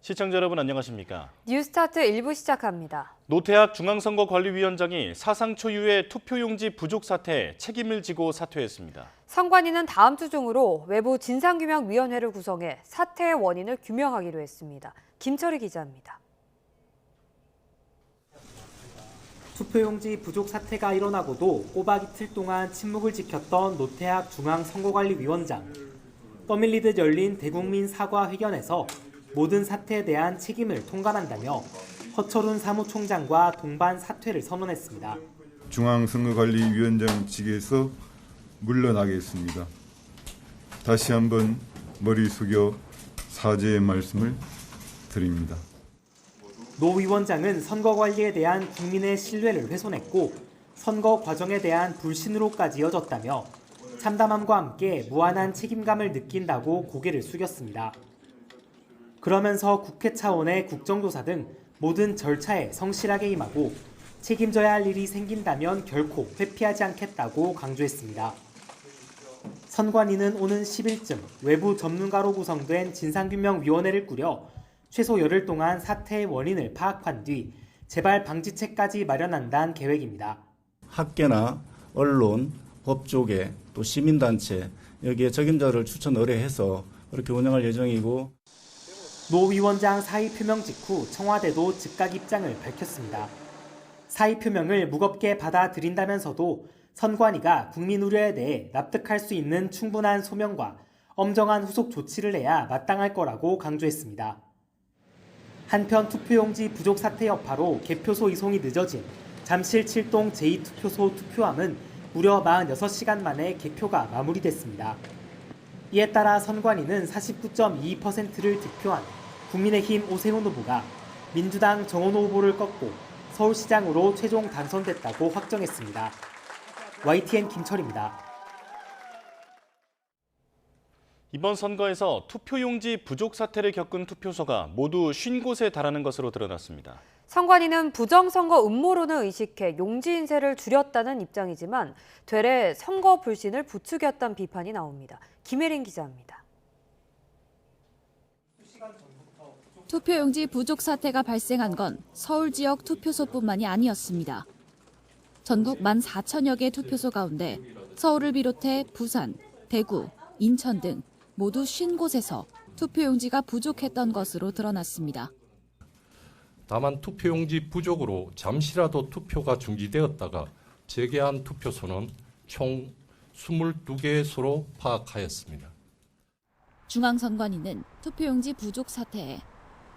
시청자 여러분 안녕하십니까? 뉴스타트 1부 시작합니다. 노태학 중앙선거관리위원장이 사상 초유의 투표용지 부족 사태에 책임을 지고 사퇴했습니다. 선관위는 다음 주 중으로 외부 진상규명위원회를 구성해 사태의 원인을 규명하기로 했습니다. 김철희 기자입니다. 투표용지 부족 사태가 일어나고도 꼬박 이틀 동안 침묵을 지켰던 노태학 중앙선거관리위원장. 떠밀리듯 열린 대국민 사과회견에서 모든 사태에 대한 책임을 통감한다며 허철훈 사무총장과 동반 사퇴를 선언했습니다. 중앙선거관리위원장직에서 물러나겠습니다. 다시 한번 머리 숙여 사죄의 말씀을 드립니다. 노 위원장은 선거 관리에 대한 국민의 신뢰를 훼손했고 선거 과정에 대한 불신으로까지 이어졌다며 참담함과 함께 무한한 책임감을 느낀다고 고개를 숙였습니다. 그러면서 국회 차원의 국정조사 등 모든 절차에 성실하게 임하고 책임져야 할 일이 생긴다면 결코 회피하지 않겠다고 강조했습니다. 선관위는 오는 10일쯤 외부 전문가로 구성된 진상규명위원회를 꾸려 최소 열흘 동안 사태의 원인을 파악한 뒤 재발 방지책까지 마련한다는 계획입니다. 학계나 언론, 법조계, 또 시민단체 여기에 적임자를 추천 의뢰해서 그렇게 운영할 예정이고 노 위원장 사의 표명 직후 청와대도 즉각 입장을 밝혔습니다. 사의 표명을 무겁게 받아들인다면서도 선관위가 국민 우려에 대해 납득할 수 있는 충분한 소명과 엄정한 후속 조치를 해야 마땅할 거라고 강조했습니다. 한편 투표용지 부족 사태 여파로 개표소 이송이 늦어진 잠실 7동 제2투표소 투표함은 무려 46시간 만에 개표가 마무리됐습니다. 이에 따라 선관위는 49.22%를 득표한 국민의힘 오세훈 후보가 민주당 정원호 후보를 꺾고 서울시장으로 최종 당선됐다고 확정했습니다. YTN 김철입니다. 이번 선거에서 투표용지 부족 사태를 겪은 투표소가 모두 50곳에 달하는 것으로 드러났습니다. 선관위는 부정선거 음모론을 의식해 용지 인쇄를 줄였다는 입장이지만 되레 선거 불신을 부추겼다는 비판이 나옵니다. 김혜린 기자입니다. 투표용지 부족 사태가 발생한 건 서울 지역 투표소뿐만이 아니었습니다. 전국 14,000여 개 투표소 가운데 서울을 비롯해 부산, 대구, 인천 등 모두 50곳에서 투표용지가 부족했던 것으로 드러났습니다. 다만 투표용지 부족으로 잠시라도 투표가 중지되었다가 재개한 투표소는 총 22개소로 파악하였습니다. 중앙선관위는 투표용지 부족 사태에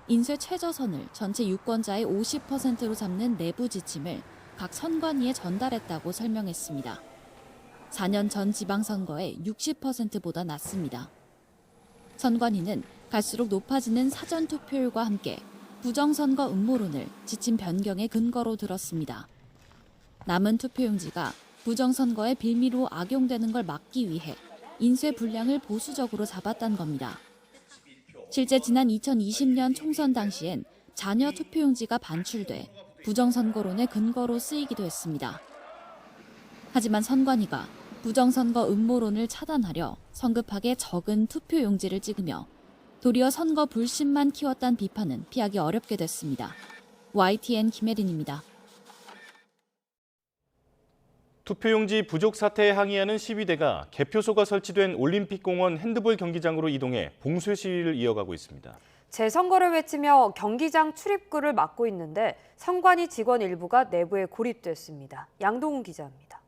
인쇄 최저선을 전체 유권자의 50%로 잡는 내부 지침을 각 선관위에 전달했다고 설명했습니다. 4년 전 지방선거의 60%보다 낮습니다. 선관위는 갈수록 높아지는 사전투표율과 함께 부정선거 음모론을 지침 변경의 근거로 들었습니다. 남은 투표용지가 부정선거의 빌미로 악용되는 걸 막기 위해 인쇄 분량을 보수적으로 잡았다는 겁니다. 실제 지난 2020년 총선 당시엔 잔여 투표용지가 반출돼 부정선거론의 근거로 쓰이기도 했습니다. 하지만 선관위가 부정선거 음모론을 차단하려 성급하게 적은 투표용지를 찍으며 도리어 선거 불신만 키웠다는 비판은 피하기 어렵게 됐습니다. YTN 김혜린입니다. 투표용지 부족 사태에 항의하는 시위대가 개표소가 설치된 올림픽공원 핸드볼 경기장으로 이동해 봉쇄 시위를 이어가고 있습니다. 재선거를 외치며 경기장 출입구를 막고 있는데 선관위 직원 일부가 내부에 고립됐습니다. 양동훈 기자입니다.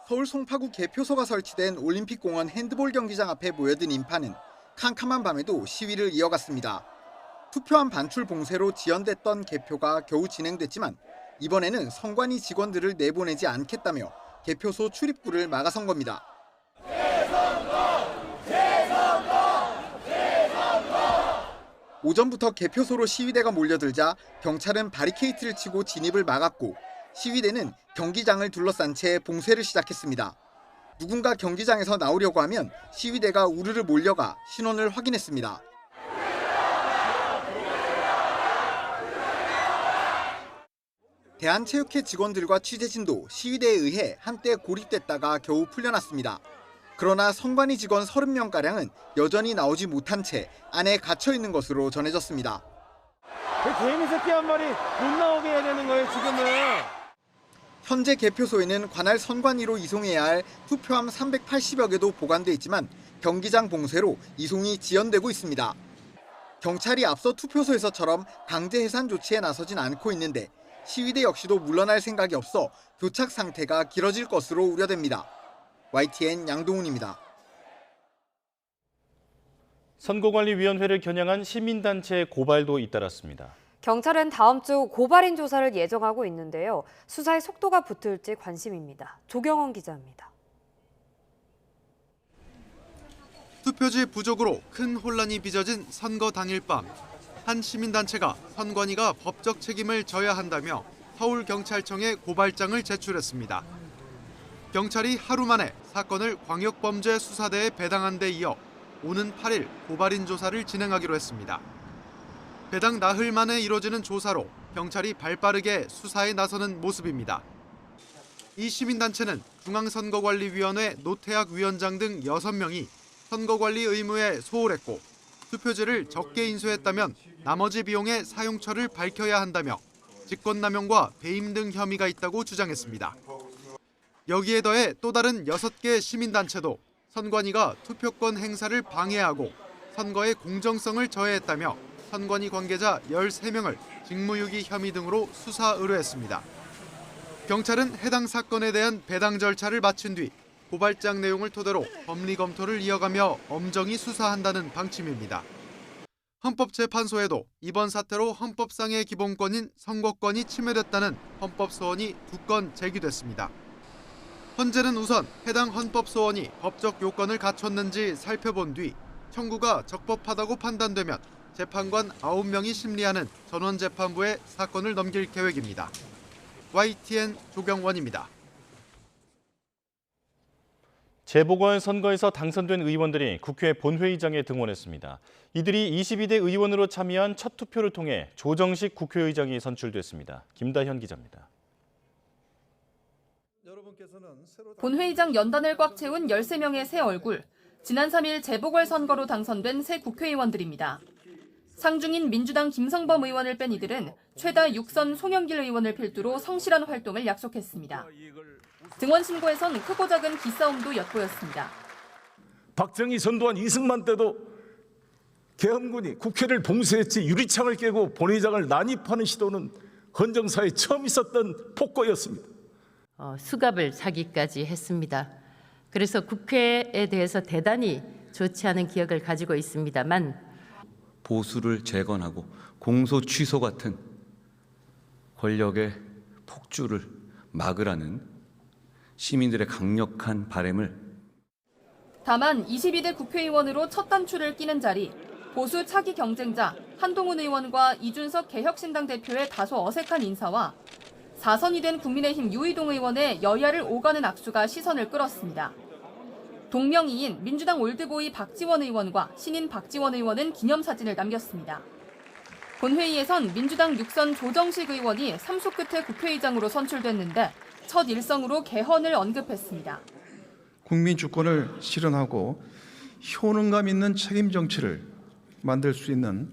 서울 송파구 개표소가 설치된 올림픽공원 핸드볼 경기장 앞에 모여든 인파는 캄캄한 밤에도 시위를 이어갔습니다. 투표함 반출 봉쇄로 지연됐던 개표가 겨우 진행됐지만 이번에는 선관위 직원들을 내보내지 않겠다며 개표소 출입구를 막아선 겁니다. 오전부터 개표소로 시위대가 몰려들자 경찰은 바리케이트를 치고 진입을 막았고 시위대는 경기장을 둘러싼 채 봉쇄를 시작했습니다. 누군가 경기장에서 나오려고 하면 시위대가 우르르 몰려가 신원을 확인했습니다. 대한체육회 직원들과 취재진도 시위대에 의해 한때 고립됐다가 겨우 풀려났습니다. 그러나 선관위 직원 30명가량은 여전히 나오지 못한 채 안에 갇혀 있는 것으로 전해졌습니다. 개미 새끼 한 마리 못 나오게 해야 되는 거예요, 지금은. 현재 개표소에는 관할 선관위로 이송해야 할 투표함 380여 개도 보관돼 있지만 경기장 봉쇄로 이송이 지연되고 있습니다. 경찰이 앞서 투표소에서처럼 강제 해산 조치에 나서진 않고 있는데 시위대 역시도 물러날 생각이 없어 교착 상태가 길어질 것으로 우려됩니다. YTN 양동훈입니다. 선거관리위원회를 겨냥한 시민단체의 고발도 잇따랐습니다. 경찰은 다음 주 고발인 조사를 예정하고 있는데요. 수사의 속도가 붙을지 관심입니다. 조경원 기자입니다. 투표지 부족으로 큰 혼란이 빚어진 선거 당일 밤, 한 시민단체가 선관위가 법적 책임을 져야 한다며 서울경찰청에 고발장을 제출했습니다. 경찰이 하루 만에 사건을 광역범죄수사대에 배당한 데 이어 오는 8일 고발인 조사를 진행하기로 했습니다. 배당 나흘 만에 이뤄지는 조사로 경찰이 발빠르게 수사에 나서는 모습입니다. 이 시민단체는 중앙선거관리위원회 노태학 위원장 등 6명이 선거관리 의무에 소홀했고 투표지를 적게 인수했다면 나머지 비용의 사용처를 밝혀야 한다며 직권남용과 배임 등 혐의가 있다고 주장했습니다. 여기에 더해 또 다른 6개 시민단체도 선관위가 투표권 행사를 방해하고 선거의 공정성을 저해했다며 선관위 관계자 13명을 직무유기 혐의 등으로 수사 의뢰했습니다. 경찰은 해당 사건에 대한 배당 절차를 마친 뒤 고발장 내용을 토대로 법리 검토를 이어가며 엄정히 수사한다는 방침입니다. 헌법재판소에도 이번 사태로 헌법상의 기본권인 선거권이 침해됐다는 헌법소원이 2건 제기됐습니다. 헌재는 우선 해당 헌법소원이 법적 요건을 갖췄는지 살펴본 뒤 청구가 적법하다고 판단되면 재판관 9명이 심리하는 전원재판부에 사건을 넘길 계획입니다. YTN 조경원입니다. 재보궐선거에서 당선된 의원들이 국회 본회의장에 등원했습니다. 이들이 22대 의원으로 참여한 첫 투표를 통해 조정식 국회의장이 선출됐습니다. 김다현 기자입니다. 본회의장 연단을 꽉 채운 13명의 새 얼굴, 지난 3일 재보궐선거로 당선된 새 국회의원들입니다. 상중인 민주당 김성범 의원을 뺀 이들은 최다 6선 송영길 의원을 필두로 성실한 활동을 약속했습니다. 등원 신고에선 크고 작은 기싸움도 엿보였습니다. 박정희 전두환 이승만 때도 계엄군이 국회를 봉쇄했지 유리창을 깨고 본회의장을 난입하는 시도는 헌정사에 처음 있었던 폭거였습니다. 수갑을 사기까지 했습니다. 그래서 국회에 대해서 대단히 좋지 않은 기억을 가지고 있습니다만 보수를 재건하고 공소 취소 같은 권력의 폭주를 막으라는 시민들의 강력한 바람을 다만 22대 국회의원으로 첫 단추를 끼는 자리, 보수 차기 경쟁자 한동훈 의원과 이준석 개혁신당 대표의 다소 어색한 인사와 4선이 된 국민의힘 유이동 의원의 여야를 오가는 악수가 시선을 끌었습니다. 동명이인 민주당 올드보이 박지원 의원과 신인 박지원 의원은 기념사진을 남겼습니다. 본회의에선 민주당 6선 조정식 의원이 3수 끝에 국회의장으로 선출됐는데 첫 일성으로 개헌을 언급했습니다. 국민 주권을 실현하고 효능감 있는 책임 정치를 만들 수 있는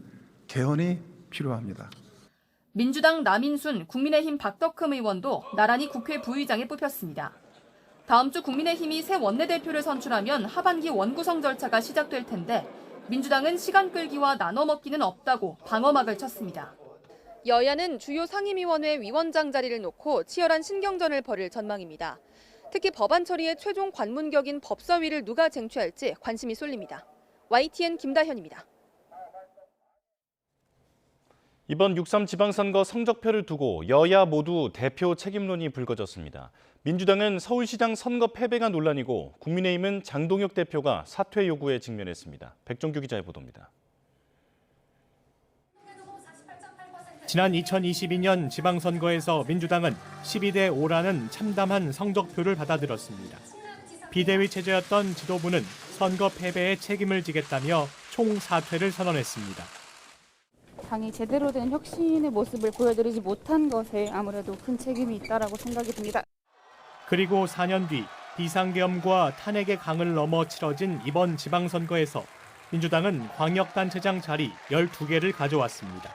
개헌이 필요합니다. 민주당 남인순, 국민의힘 박덕흠 의원도 나란히 국회 부의장에 뽑혔습니다. 다음 주 국민의힘이 새 원내대표를 선출하면 하반기 원구성 절차가 시작될 텐데 민주당은 시간 끌기와 나눠 먹기는 없다고 방어막을 쳤습니다. 여야는 주요 상임위원회 위원장 자리를 놓고 치열한 신경전을 벌일 전망입니다. 특히 법안 처리의 최종 관문격인 법사위를 누가 쟁취할지 관심이 쏠립니다. YTN 김다현입니다. 이번 6.3 지방선거 성적표를 두고 여야 모두 대표 책임론이 불거졌습니다. 민주당은 서울시장 선거 패배가 논란이고 국민의힘은 장동혁 대표가 사퇴 요구에 직면했습니다. 백종규 기자의 보도입니다. 지난 2022년 지방선거에서 민주당은 12대 5라는 참담한 성적표를 받아들였습니다. 비대위 체제였던 지도부는 선거 패배에 책임을 지겠다며 총사퇴를 선언했습니다. 당이 제대로 된 혁신의 모습을 보여드리지 못한 것에 아무래도 큰 책임이 있다라고 생각이 듭니다. 그리고 4년 뒤 비상계엄과 탄핵의 강을 넘어 치러진 이번 지방선거에서 민주당은 광역단체장 자리 12개를 가져왔습니다.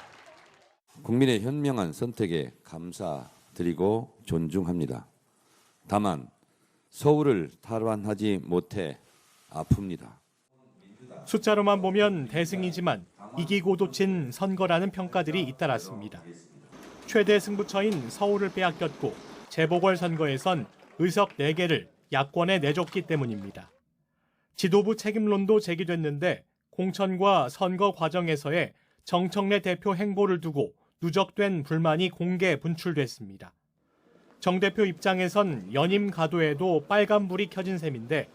국민의 현명한 선택에 감사드리고 존중합니다. 다만 서울을 탈환하지 못해 아픕니다. 숫자로만 보면 대승이지만 이기고도 진 선거라는 평가들이 잇따랐습니다. 최대 승부처인 서울을 빼앗겼고 재보궐선거에선 의석 4개를 야권에 내줬기 때문입니다. 지도부 책임론도 제기됐는데 공천과 선거 과정에서의 정청래 대표 행보를 두고 누적된 불만이 공개 분출됐습니다. 정 대표 입장에선 연임 가도에도 빨간불이 켜진 셈인데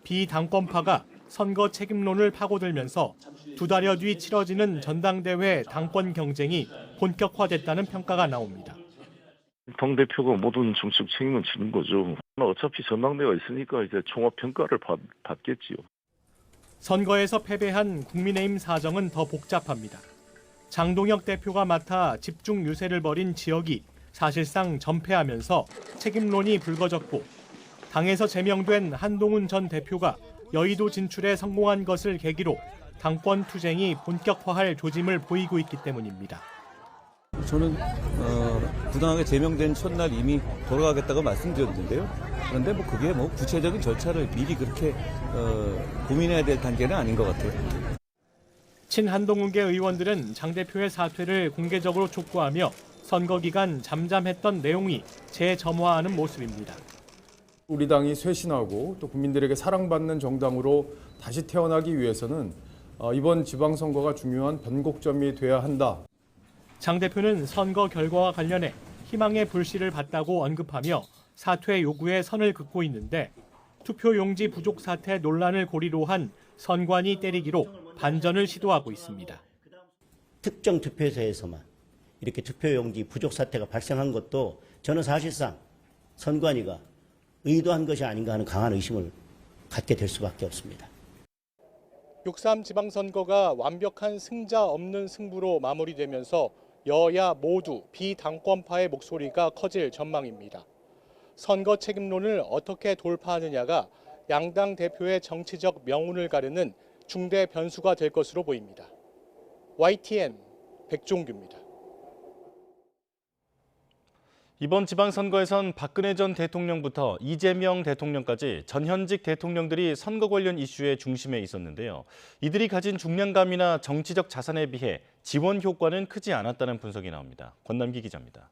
비당권파가 선거 책임론을 파고들면서 2달여 뒤 치러지는 전당대회 당권 경쟁이 본격화됐다는 평가가 나옵니다. 당대표가 모든 정책 책임은 지는 거죠. 어차피 전당대회가 있으니까 이제 종합 평가를 받겠지요. 선거에서 패배한 국민의힘 사정은 더 복잡합니다. 장동혁 대표가 맡아 집중 유세를 벌인 지역이 사실상 전패하면서 책임론이 불거졌고 당에서 제명된 한동훈 전 대표가 여의도 진출에 성공한 것을 계기로 당권 투쟁이 본격화할 조짐을 보이고 있기 때문입니다. 저는 부당하게 제명된 첫날 이미 돌아가겠다고 말씀드렸는데요. 그런데 그게 구체적인 절차를 미리 그렇게 고민해야 될 단계는 아닌 것 같아요. 친한동훈계 의원들은 장 대표의 사퇴를 공개적으로 촉구하며 선거 기간 잠잠했던 내용이 재점화하는 모습입니다. 우리 당이 쇄신하고 또 국민들에게 사랑받는 정당으로 다시 태어나기 위해서는 이번 지방선거가 중요한 변곡점이 돼야 한다. 장 대표는 선거 결과와 관련해 희망의 불씨를 봤다고 언급하며 사퇴 요구에 선을 긋고 있는데 투표용지 부족 사태 논란을 고리로 한 선관위 때리기로 반전을 시도하고 있습니다. 특정 투표소에서만 이렇게 투표용지 부족 사태가 발생한 것도 저는 사실상 선관위가 의도한 것이 아닌가 하는 강한 의심을 갖게 될 수밖에 없습니다. 6.3 지방선거가 완벽한 승자 없는 승부로 마무리되면서 여야 모두 비당권파의 목소리가 커질 전망입니다. 선거 책임론을 어떻게 돌파하느냐가 양당 대표의 정치적 명운을 가르는 중대 변수가 될 것으로 보입니다. YTN 백종규입니다. 이번 지방선거에선 박근혜 전 대통령부터 이재명 대통령까지 전현직 대통령들이 선거 관련 이슈의 중심에 있었는데요. 이들이 가진 중량감이나 정치적 자산에 비해 지원 효과는 크지 않았다는 분석이 나옵니다. 권남기 기자입니다.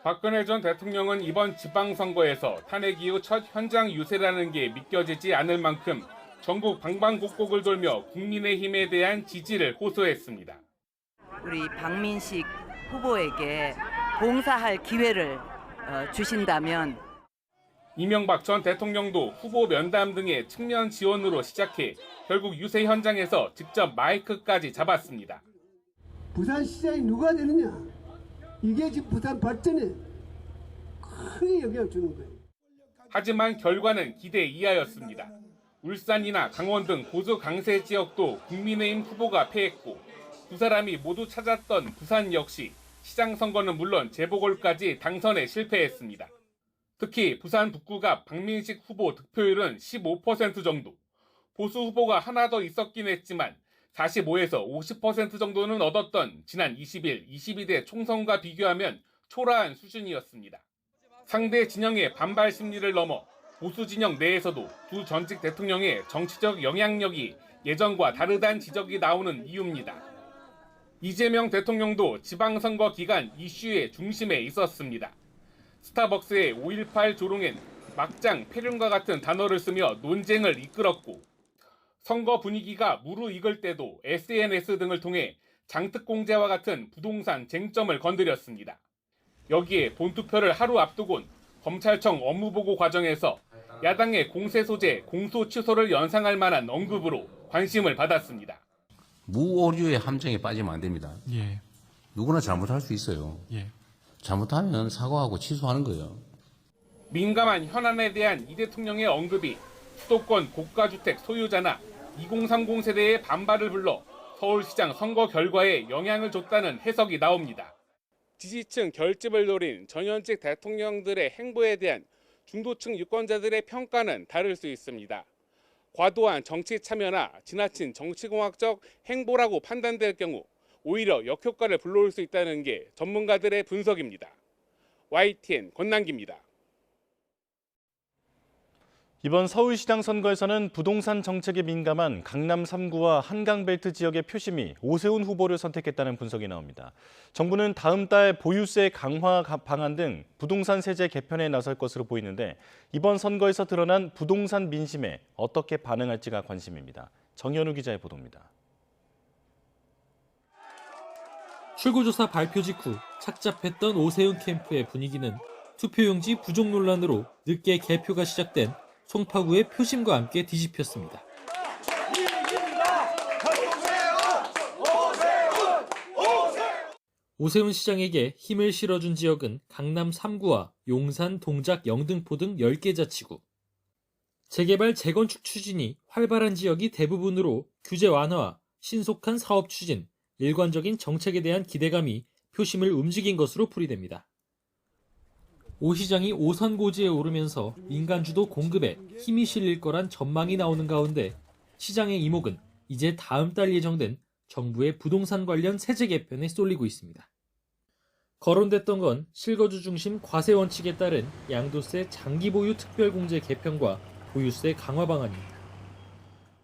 박근혜 전 대통령은 이번 지방선거에서 탄핵 이후 첫 현장 유세라는 게 믿겨지지 않을 만큼 전국 방방곡곡을 돌며 국민의힘에 대한 지지를 호소했습니다. 우리 박민식 후보에게 봉사할 기회를 주신다면 이명박 전 대통령도 후보 면담 등의 측면 지원으로 시작해 결국 유세 현장에서 직접 마이크까지 잡았습니다. 부산시장이 누가 되느냐? 이게 지금 부산 발전에 크게 영향을 주는 거예요. 하지만 결과는 기대 이하였습니다. 울산이나 강원 등 보수 강세 지역도 국민의힘 후보가 패했고 두 사람이 모두 찾았던 부산 역시 시장 선거는 물론 재보궐까지 당선에 실패했습니다. 특히 부산 북구가 박민식 후보 득표율은 15% 정도, 보수 후보가 하나 더 있었긴 했지만 45에서 50% 정도는 얻었던 지난 20일, 22대 총선과 비교하면 초라한 수준이었습니다. 상대 진영의 반발 심리를 넘어 보수 진영 내에서도 두 전직 대통령의 정치적 영향력이 예전과 다르다는 지적이 나오는 이유입니다. 이재명 대통령도 지방선거 기간 이슈의 중심에 있었습니다. 스타벅스의 5.18 조롱엔 막장 폐륜과 같은 단어를 쓰며 논쟁을 이끌었고 선거 분위기가 무르익을 때도 SNS 등을 통해 장특공제와 같은 부동산 쟁점을 건드렸습니다. 여기에 본투표를 하루 앞두곤 검찰청 업무보고 과정에서 야당의 공세 소재 공소 취소를 연상할 만한 언급으로 관심을 받았습니다. 무오류의 함정에 빠지면 안 됩니다. 예. 누구나 잘못할 수 있어요. 예. 잘못하면 사과하고 취소하는 거예요. 민감한 현안에 대한 이 대통령의 언급이 수도권 고가주택 소유자나 2030 세대의 반발을 불러 서울시장 선거 결과에 영향을 줬다는 해석이 나옵니다. 지지층 결집을 노린 전현직 대통령들의 행보에 대한 중도층 유권자들의 평가는 다를 수 있습니다. 과도한 정치 참여나 지나친 정치공학적 행보라고 판단될 경우 오히려 역효과를 불러올 수 있다는 게 전문가들의 분석입니다. YTN 권남기입니다. 이번 서울시장 선거에서는 부동산 정책에 민감한 강남 3구와 한강벨트 지역의 표심이 오세훈 후보를 선택했다는 분석이 나옵니다. 정부는 다음 달 보유세 강화 방안 등 부동산 세제 개편에 나설 것으로 보이는데 이번 선거에서 드러난 부동산 민심에 어떻게 반응할지가 관심입니다. 정현우 기자의 보도입니다. 출구조사 발표 직후 착잡했던 오세훈 캠프의 분위기는 투표용지 부족 논란으로 늦게 개표가 시작된 송파구의 표심과 함께 뒤집혔습니다. 오세훈 시장에게 힘을 실어준 지역은 강남 3구와 용산, 동작, 영등포 등 10개 자치구. 재개발, 재건축 추진이 활발한 지역이 대부분으로 규제 완화와 신속한 사업 추진, 일관적인 정책에 대한 기대감이 표심을 움직인 것으로 풀이됩니다. 오 시장이 5선 고지에 오르면서 민간주도 공급에 힘이 실릴 거란 전망이 나오는 가운데 시장의 이목은 이제 다음 달 예정된 정부의 부동산 관련 세제 개편에 쏠리고 있습니다. 거론됐던 건 실거주 중심 과세 원칙에 따른 양도세 장기 보유 특별공제 개편과 보유세 강화 방안입니다.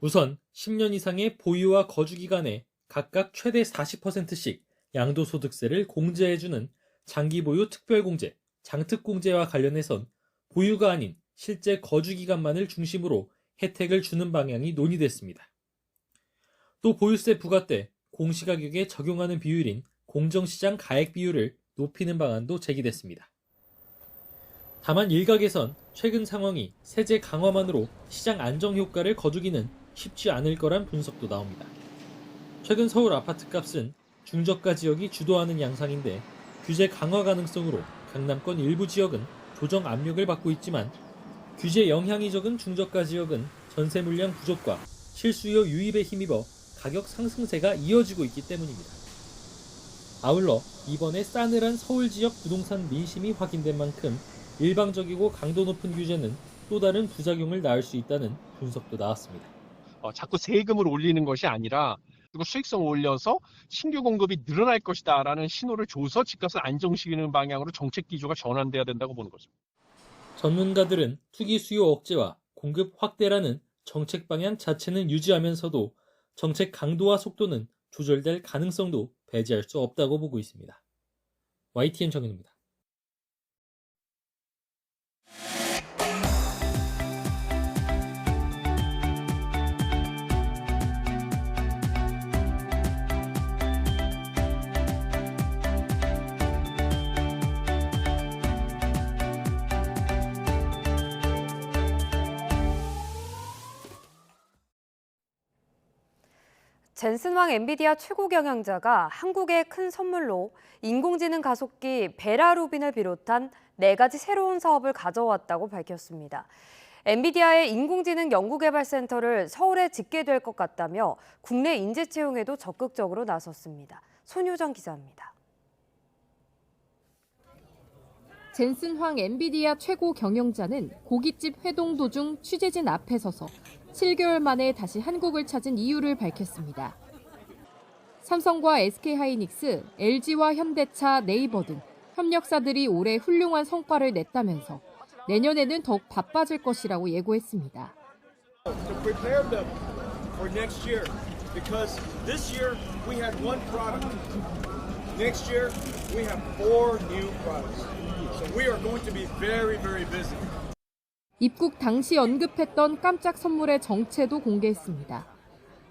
우선 10년 이상의 보유와 거주 기간에 각각 최대 40%씩 양도소득세를 공제해주는 장기 보유 특별공제, 장특공제와 관련해선 보유가 아닌 실제 거주 기간만을 중심으로 혜택을 주는 방향이 논의됐습니다. 또 보유세 부과 때 공시가격에 적용하는 비율인 공정시장 가액 비율을 높이는 방안도 제기됐습니다. 다만 일각에선 최근 상황이 세제 강화만으로 시장 안정 효과를 거두기는 쉽지 않을 거란 분석도 나옵니다. 최근 서울 아파트값은 중저가 지역이 주도하는 양상인데 규제 강화 가능성으로 강남권 일부 지역은 조정 압력을 받고 있지만 규제 영향이 적은 중저가 지역은 전세 물량 부족과 실수요 유입에 힘입어 가격 상승세가 이어지고 있기 때문입니다. 아울러 이번에 싸늘한 서울 지역 부동산 민심이 확인된 만큼 일방적이고 강도 높은 규제는 또 다른 부작용을 낳을 수 있다는 분석도 나왔습니다. 자꾸 세금을 올리는 것이 아니라 그리고 수익성을 올려서 신규 공급이 늘어날 것이다라는 신호를 줘서 집값을 안정시키는 방향으로 정책 기조가 전환돼야 된다고 보는 거죠. 전문가들은 투기 수요 억제와 공급 확대라는 정책 방향 자체는 유지하면서도 정책 강도와 속도는 조절될 가능성도 배제할 수 없다고 보고 있습니다. YTN 정현우입니다. 젠슨 황 엔비디아 최고 경영자가 한국의 큰 선물로 인공지능 가속기 베라 루빈을 비롯한 4가지 새로운 사업을 가져왔다고 밝혔습니다. 엔비디아의 인공지능 연구개발센터를 서울에 짓게 될 것 같다며 국내 인재 채용에도 적극적으로 나섰습니다. 손효정 기자입니다. 젠슨 황 엔비디아 최고 경영자는 고깃집 회동 도중 취재진 앞에 서서 7개월 만에 다시 한국을 찾은 이유를 밝혔습니다. 삼성과 SK하이닉스, LG와 현대차, 네이버 등 협력사들이 올해 훌륭한 성과를 냈다면서 내년에는 더욱 바빠질 것이라고 예고했습니다. 입국 당시 언급했던 깜짝 선물의 정체도 공개했습니다.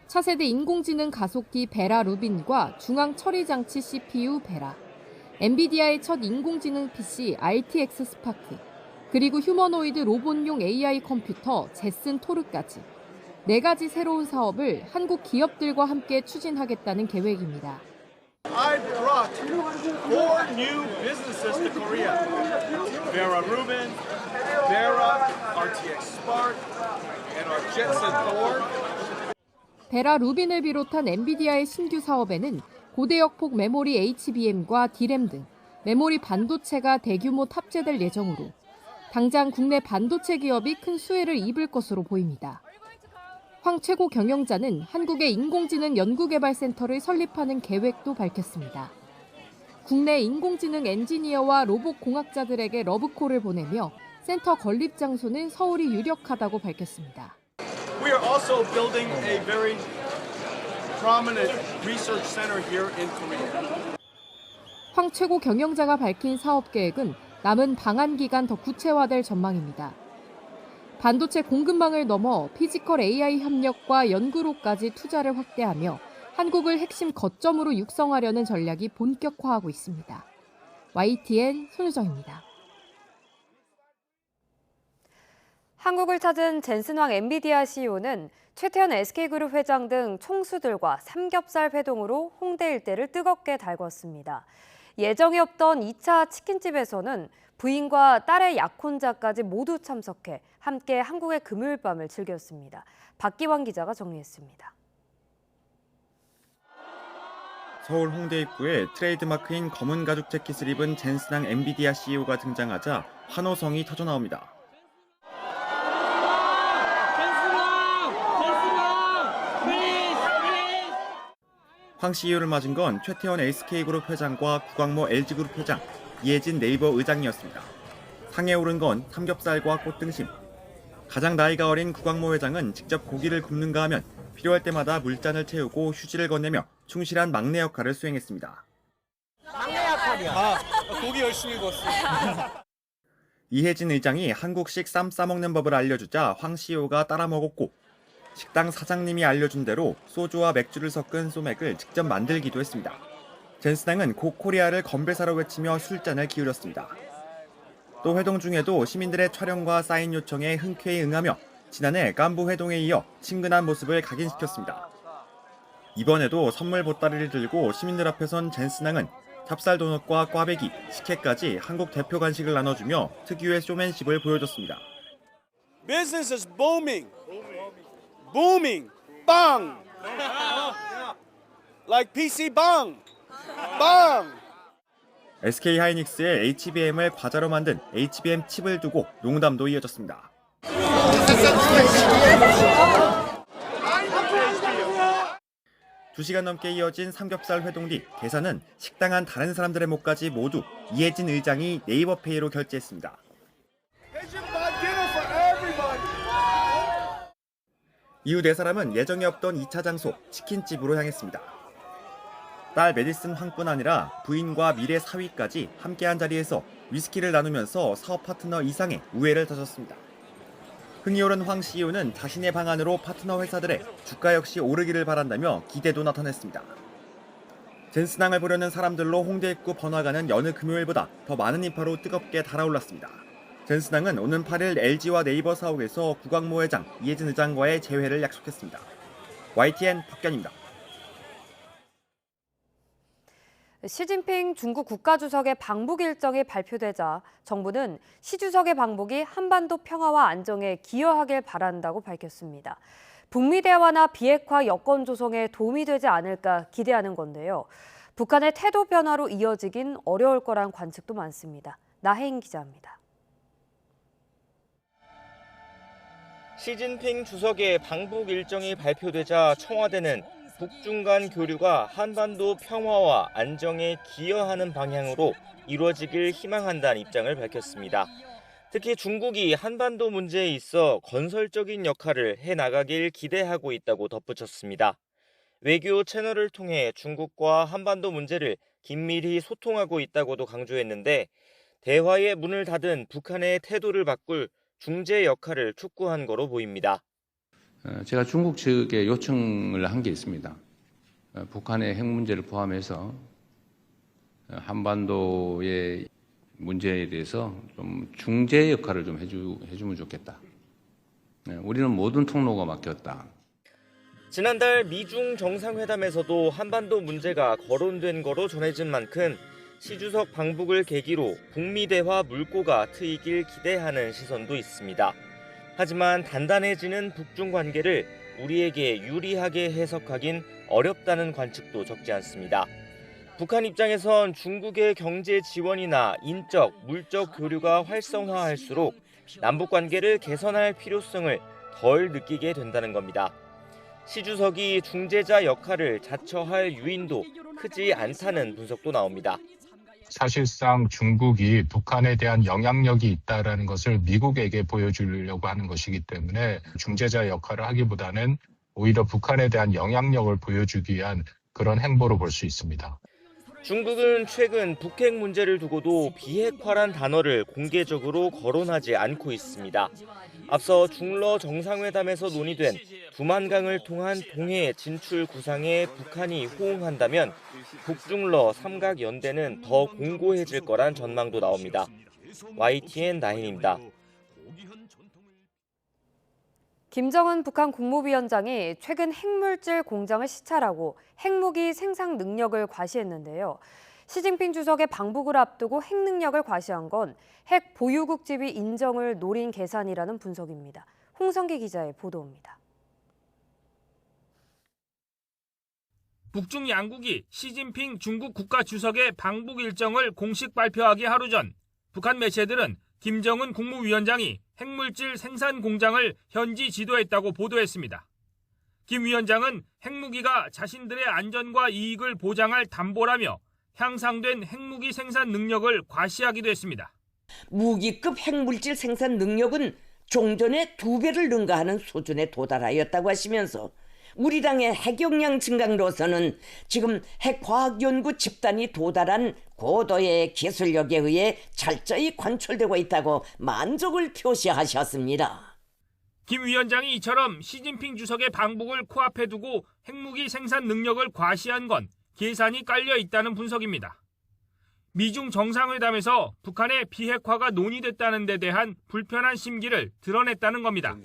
차세대 인공지능 가속기 베라 루빈과 중앙 처리 장치 CPU 베라, 엔비디아의 첫 인공지능 PC RTX 스파크, 그리고 휴머노이드 로봇용 AI 컴퓨터 제슨 토르까지 4가지 새로운 사업을 한국 기업들과 함께 추진하겠다는 계획입니다. I brought 4 new businesses to Korea. Vera Rubin, Vera, RTX Spark, and our Jetson Thor. 베라 루빈을 비롯한 엔비디아의 신규 사업에는 고대역폭 메모리 HBM과 D램 등 메모리 반도체가 대규모 탑재될 예정으로 당장 국내 반도체 기업이 큰 수혜를 입을 것으로 보입니다. 황 최고 경영자는 한국의 인공지능 연구개발센터를 설립하는 계획도 밝혔습니다. 국내 인공지능 엔지니어와 로봇 공학자들에게 러브콜을 보내며 센터 건립 장소는 서울이 유력하다고 밝혔습니다. We are also building a very prominent research center here in Korea. 황 최고 경영자가 밝힌 사업 계획은 남은 방한 기간 더 구체화될 전망입니다. 반도체 공급망을 넘어 피지컬 AI 협력과 연구로까지 투자를 확대하며 한국을 핵심 거점으로 육성하려는 전략이 본격화하고 있습니다. YTN 손유정입니다. 한국을 찾은 젠슨왕 엔비디아 CEO는 최태원 SK그룹 회장 등 총수들과 삼겹살 회동으로 홍대 일대를 뜨겁게 달궜습니다. 예정이 없던 2차 치킨집에서는 부인과 딸의 약혼자까지 모두 참석해 함께 한국의 금요일 밤을 즐겼습니다. 박기환 기자가 정리했습니다. 서울 홍대 입구에 트레이드마크인 검은 가죽 재킷을 입은 젠슨왕 엔비디아 CEO가 등장하자 환호성이 터져나옵니다. 황 CEO를 맞은 건 최태원 SK그룹 회장과 구광모 LG그룹 회장, 이해진 네이버 의장이었습니다. 상에 오른 건 삼겹살과 꽃등심. 가장 나이가 어린 구광모 회장은 직접 고기를 굽는가 하면 필요할 때마다 물잔을 채우고 휴지를 건네며 충실한 막내 역할을 수행했습니다. 막내 역할이야. 고기 열심히 구웠어. 이해진 의장이 한국식 쌈 싸먹는 법을 알려주자 황 CEO가 따라 먹었고 식당 사장님이 알려준 대로 소주와 맥주를 섞은 소맥을 직접 만들기도 했습니다. 젠슨왕은 고코리아를 건배사로 외치며 술잔을 기울였습니다. 또 회동 중에도 시민들의 촬영과 사인 요청에 흔쾌히 응하며 지난해 깐부 회동에 이어 친근한 모습을 각인시켰습니다. 이번에도 선물 보따리를 들고 시민들 앞에 선 젠슨왕은 찹쌀 도넛과 꽈배기, 식혜까지 한국 대표 간식을 나눠주며 특유의 쇼맨십을 보여줬습니다. Business is booming. Booming. Bang. Like PC bang. Bang. SK 하이닉스의 HBM을 과자로 만든 HBM 칩을 두고 농담도 이어졌습니다. 2시간 넘게 이어진 삼겹살 회동 뒤 계산은 식당 안 다른 사람들의 몫까지 모두 이해진 의장이 네이버페이로 결제했습니다. 이후 네 사람은 예정이 없던 2차 장소 치킨집으로 향했습니다. 딸 메디슨 황뿐 아니라 부인과 미래 사위까지 함께한 자리에서 위스키를 나누면서 사업 파트너 이상의 우애를 다졌습니다. 흥이 오른 황 CEO는 자신의 방안으로 파트너 회사들의 주가 역시 오르기를 바란다며 기대도 나타냈습니다. 젠슨왕을 보려는 사람들로 홍대 입구 번화가는 여느 금요일보다 더 많은 인파로 뜨겁게 달아올랐습니다. 젠슨왕은 오는 8일 LG와 네이버 사옥에서 구광모 회장, 이해진 의장과의 재회를 약속했습니다. YTN 박견입니다. 시진핑 중국 국가주석의 방북 일정이 발표되자 정부는 시 주석의 방북이 한반도 평화와 안정에 기여하길 바란다고 밝혔습니다. 북미 대화나 비핵화 여건 조성에 도움이 되지 않을까 기대하는 건데요. 북한의 태도 변화로 이어지긴 어려울 거란 관측도 많습니다. 나혜인 기자입니다. 시진핑 주석의 방북 일정이 발표되자 청와대는 북중 간 교류가 한반도 평화와 안정에 기여하는 방향으로 이루어지길 희망한다는 입장을 밝혔습니다. 특히 중국이 한반도 문제에 있어 건설적인 역할을 해나가길 기대하고 있다고 덧붙였습니다. 외교 채널을 통해 중국과 한반도 문제를 긴밀히 소통하고 있다고도 강조했는데 대화의 문을 닫은 북한의 태도를 바꿀 중재 역할을 촉구한 거로 보입니다. 제가 중국 측에 요청을 한 게 있습니다. 북한의 핵 문제를 포함해서 한반도의 문제에 대해서 좀 중재 역할을 좀 해주면 좋겠다. 우리는 모든 통로가 막혔다. 지난달 미중 정상회담에서도 한반도 문제가 거론된 거로 전해진 만큼 시 주석 방북을 계기로 북미 대화 물꼬가 트이길 기대하는 시선도 있습니다. 하지만 단단해지는 북중 관계를 우리에게 유리하게 해석하긴 어렵다는 관측도 적지 않습니다. 북한 입장에선 중국의 경제 지원이나 인적, 물적 교류가 활성화할수록 남북 관계를 개선할 필요성을 덜 느끼게 된다는 겁니다. 시 주석이 중재자 역할을 자처할 유인도 크지 않다는 분석도 나옵니다. 사실상 중국이 북한에 대한 영향력이 있다는 것을 미국에게 보여주려고 하는 것이기 때문에 중재자 역할을 하기보다는 오히려 북한에 대한 영향력을 보여주기 위한 그런 행보로 볼 수 있습니다. 중국은 최근 북핵 문제를 두고도 비핵화란 단어를 공개적으로 거론하지 않고 있습니다. 앞서 중러 정상회담에서 논의된 두만강을 통한 동해 진출 구상에 북한이 호응한다면 북중러 삼각연대는 더 공고해질 거란 전망도 나옵니다. YTN 9입니다. 김정은 북한 국무위원장이 최근 핵물질 공장을 시찰하고 핵무기 생산 능력을 과시했는데요. 시진핑 주석의 방북을 앞두고 핵 능력을 과시한 건 핵 보유국 지위 인정을 노린 계산이라는 분석입니다. 홍성기 기자의 보도입니다. 북중 양국이 시진핑 중국 국가주석의 방북 일정을 공식 발표하기 하루 전 북한 매체들은 김정은 국무위원장이 핵물질 생산 공장을 현지 지도했다고 보도했습니다. 김 위원장은 핵무기가 자신들의 안전과 이익을 보장할 담보라며 향상된 핵무기 생산 능력을 과시하기도 했습니다. 무기급 핵물질 생산 능력은 종전의 2배를 능가하는 수준에 도달하였다고 하시면서 우리 당의 핵역량 증강로서는 지금 핵과학연구 집단이 도달한 고도의 기술력에 의해 철저히 관철되고 있다고 만족을 표시하셨습니다. 김 위원장이 이처럼 시진핑 주석의 방북을 코앞에 두고 핵무기 생산 능력을 과시한 건 계산이 깔려 있다는 분석입니다. 미중 정상회담에서 북한의 비핵화가 논의됐다는 데 대한 불편한 심기를 드러냈다는 겁니다.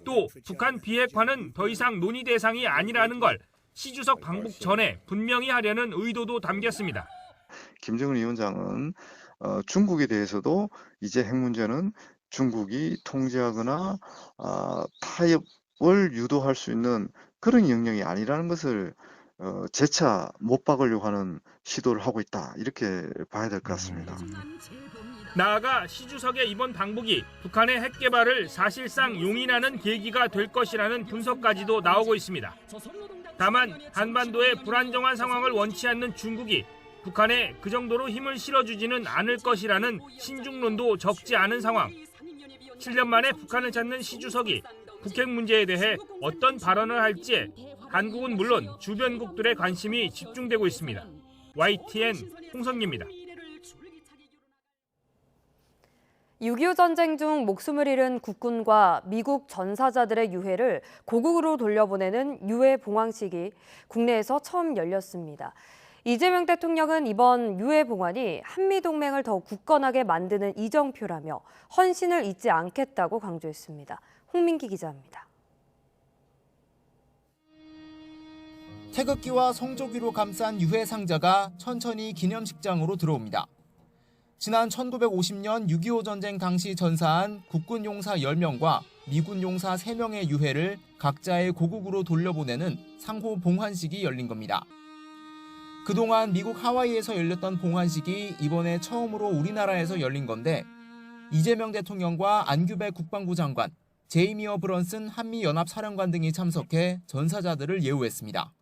또 북한 비핵화는 더 이상 논의 대상이 아니라는 걸 시 주석 방북 전에 분명히 하려는 의도도 담겼습니다. 김정은 위원장은 중국에 대해서도 이제 핵 문제는 중국이 통제하거나 타협을 유도할 수 있는 그런 영역이 아니라는 것을 재차 못 박으려고 하는 시도를 하고 있다, 이렇게 봐야 될 것 같습니다. 나아가 시 주석의 이번 방북이 북한의 핵 개발을 사실상 용인하는 계기가 될 것이라는 분석까지도 나오고 있습니다. 다만 한반도의 불안정한 상황을 원치 않는 중국이 북한에 그 정도로 힘을 실어주지는 않을 것이라는 신중론도 적지 않은 상황. 7년 만에 북한을 찾는 시 주석이 북핵 문제에 대해 어떤 발언을 할지에 한국은 물론 주변국들의 관심이 집중되고 있습니다. YTN 홍성기입니다. 6.25 전쟁 중 목숨을 잃은 국군과 미국 전사자들의 유해를 고국으로 돌려보내는 유해 봉황식이 국내에서 처음 열렸습니다. 이재명 대통령은 이번 유해 봉환이 한미동맹을 더 굳건하게 만드는 이정표라며 헌신을 잊지 않겠다고 강조했습니다. 홍민기 기자입니다. 태극기와 성조기로 감싼 유해 상자가 천천히 기념식장으로 들어옵니다. 지난 1950년 6.25 전쟁 당시 전사한 국군 용사 10명과 미군 용사 3명의 유해를 각자의 고국으로 돌려보내는 상호 봉환식이 열린 겁니다. 그동안 미국 하와이에서 열렸던 봉환식이 이번에 처음으로 우리나라에서 열린 건데 이재명 대통령과 안규배 국방부 장관, 제이미어 브런슨 한미연합사령관 등이 참석해 전사자들을 예우했습니다.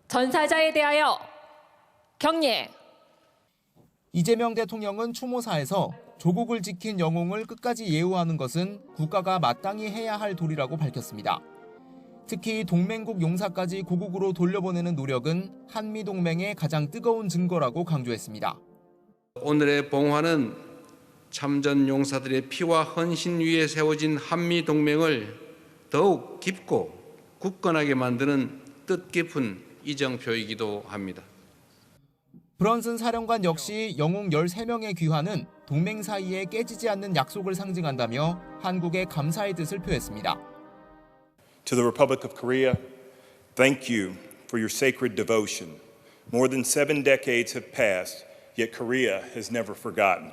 전사자에 대하여 경례. 이재명 대통령은 추모사에서 조국을 지킨 영웅을 끝까지 예우하는 것은 국가가 마땅히 해야 할 도리라고 밝혔습니다. 특히 동맹국 용사까지 고국으로 돌려보내는 노력은 한미동맹의 가장 뜨거운 증거라고 강조했습니다. 오늘의 봉환은 참전 용사들의 피와 헌신 위에 세워진 한미동맹을 더욱 깊고 굳건하게 만드는 뜻깊은 이정표이기도 합니다. 브런슨 사령관 역시 영웅 13명의 귀환은 동맹 사이에 깨지지 않는 약속을 상징한다며 한국의 감사의 뜻을 표했습니다. To the Republic of Korea, thank you for your sacred devotion. More than 7 decades have passed, yet Korea has never forgotten.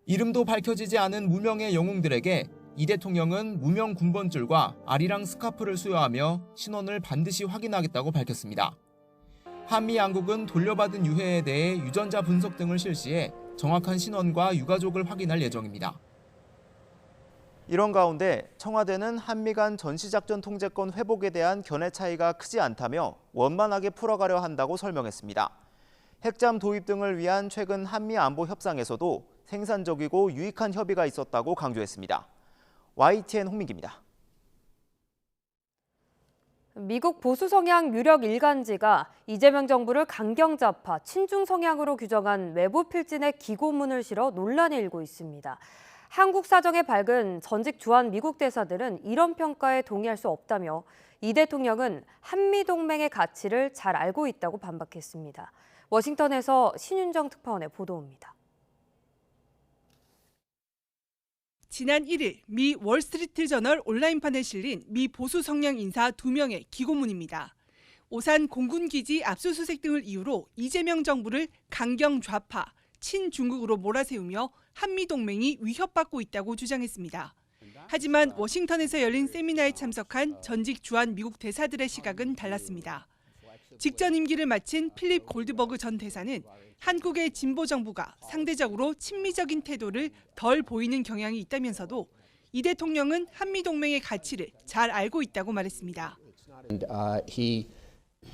이름도 밝혀지지 않은 무명의 영웅들에게 이 대통령은 무명 군번줄과 아리랑 스카프를 수여하며 신원을 반드시 확인하겠다고 밝혔습니다. 한미 양국은 돌려받은 유해에 대해 유전자 분석 등을 실시해 정확한 신원과 유가족을 확인할 예정입니다. 이런 가운데 청와대는 한미 간 전시작전 통제권 회복에 대한 견해 차이가 크지 않다며 원만하게 풀어가려 한다고 설명했습니다. 핵잠 도입 등을 위한 최근 한미 안보 협상에서도 생산적이고 유익한 협의가 있었다고 강조했습니다. YTN 홍민기입니다. 미국 보수 성향 유력 일간지가 이재명 정부를 강경좌파, 친중 성향으로 규정한 외부 필진에 기고문을 실어 논란이 일고 있습니다. 한국 사정에 밝은 전직 주한 미국 대사들은 이런 평가에 동의할 수 없다며 이 대통령은 한미동맹의 가치를 잘 알고 있다고 반박했습니다. 워싱턴에서 신윤정 특파원의 보도입니다. 지난 1일 미 월스트리트저널 온라인판에 실린 미 보수 성향 인사 2명의 기고문입니다. 오산 공군기지 압수수색 등을 이유로 이재명 정부를 강경 좌파, 친중국으로 몰아세우며 한미동맹이 위협받고 있다고 주장했습니다. 하지만 워싱턴에서 열린 세미나에 참석한 전직 주한 미국 대사들의 시각은 달랐습니다. 직전 임기를 마친 필립 골드버그 전 대사는 한국의 진보 정부가 상대적으로 친미적인 태도를 덜 보이는 경향이 있다면서도 이 대통령은 한미동맹의 가치를 잘 알고 있다고 말했습니다. He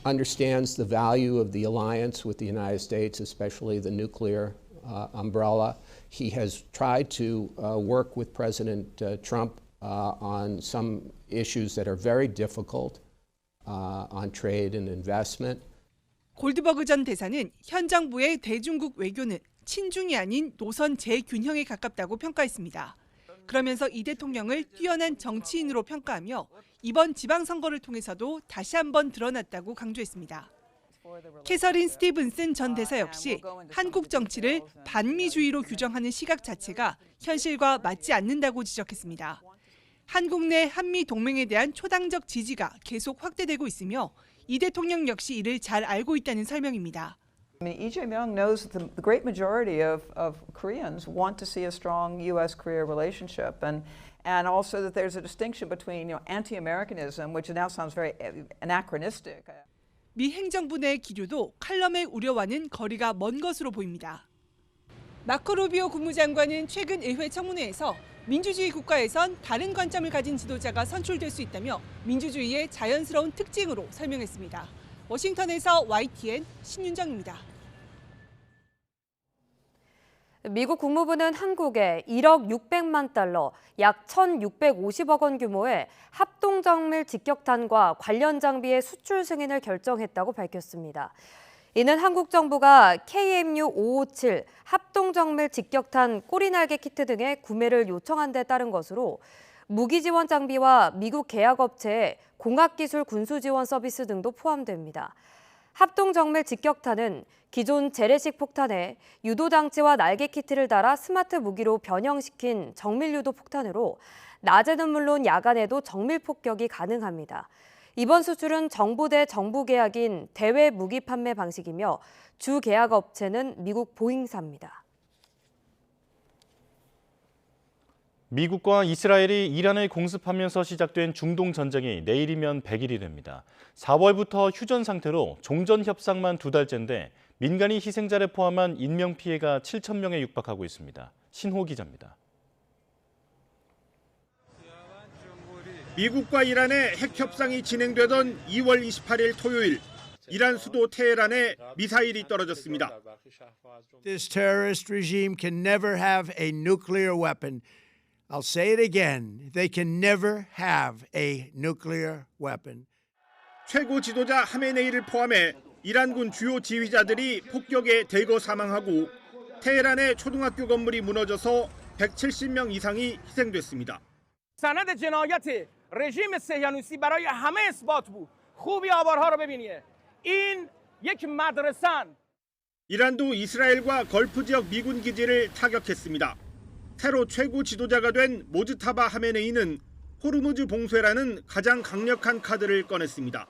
understands the value of the alliance with the United States, especially the nuclear umbrella. He has tried to work with President Trump on some issues that are very difficult on trade and investment. 골드버그 전 대사는 현 정부의 대중국 외교는 친중이 아닌 노선 재균형에 가깝다고 평가했습니다. 그러면서 이 대통령을 뛰어난 정치인으로 평가하며 이번 지방선거를 통해서도 다시 한번 드러났다고 강조했습니다. 캐서린 스티븐슨 전 대사 역시 한국 정치를 반미주의로 규정하는 시각 자체가 현실과 맞지 않는다고 지적했습니다. 한국 내 한미 동맹에 대한 초당적 지지가 계속 확대되고 있으며 이 대통령 역시 이를 잘 알고 있다는 설명입니다. Lee Jae-myung knows that the great majority of Koreans want to see a strong U.S.-Korea relationship, and also that there's a distinction between anti-Americanism, which now sounds very anachronistic. 미 행정부 내 기류도 칼럼의 우려와는 거리가 먼 것으로 보입니다. 마코 루비오 국무장관은 최근 의회 청문회에서 민주주의 국가에선 다른 관점을 가진 지도자가 선출될 수 있다며 민주주의의 자연스러운 특징으로 설명했습니다. 워싱턴에서 YTN 신윤정입니다. 미국 국무부는 한국에 1억 600만 달러, 약 1,650억 원 규모의 합동정밀 직격탄과 관련 장비의 수출 승인을 결정했다고 밝혔습니다. 이는 한국 정부가 KMU-557 합동정밀 직격탄 꼬리날개 키트 등의 구매를 요청한 데 따른 것으로 무기 지원 장비와 미국 계약업체의 공학기술 군수 지원 서비스 등도 포함됩니다. 합동정밀 직격탄은 기존 재래식 폭탄에 유도장치와 날개 키트를 달아 스마트 무기로 변형시킨 정밀유도 폭탄으로 낮에는 물론 야간에도 정밀 폭격이 가능합니다. 이번 수출은 정부 대 정부 계약인 대외 무기 판매 방식이며 주 계약 업체는 미국 보잉사입니다. 미국과 이스라엘이 이란을 공습하면서 시작된 중동 전쟁이 내일이면 100일이 됩니다. 4월부터 휴전 상태로 종전 협상만 2달째인데 민간인 희생자를 포함한 인명피해가 7,000명에 육박하고 있습니다. 신호 기자입니다. 미국과 이란의 핵 협상이 진행되던 2월 28일 토요일, 이란 수도 테헤란에 미사일이 떨어졌습니다. This terrorist regime can never have a nuclear weapon. I'll say it again. They can never have a nuclear weapon. 최고 지도자 하메네이를 포함해 이란군 주요 지휘자들이 폭격에 대거 사망하고 테헤란의 초등학교 건물이 무너져서 170명 이상이 희생됐습니다. سند جنایت رژیم صهیونیستی برای همه اثبات بود. خوبی آوارها رو ببینید. این یک مدرسه‌ن. 이란도 이스라엘과 걸프 지역 미군 기지를 타격했습니다. 새로 최고 지도자가 된 모즈타바 하메네이는 호르무즈 봉쇄라는 가장 강력한 카드를 꺼냈습니다.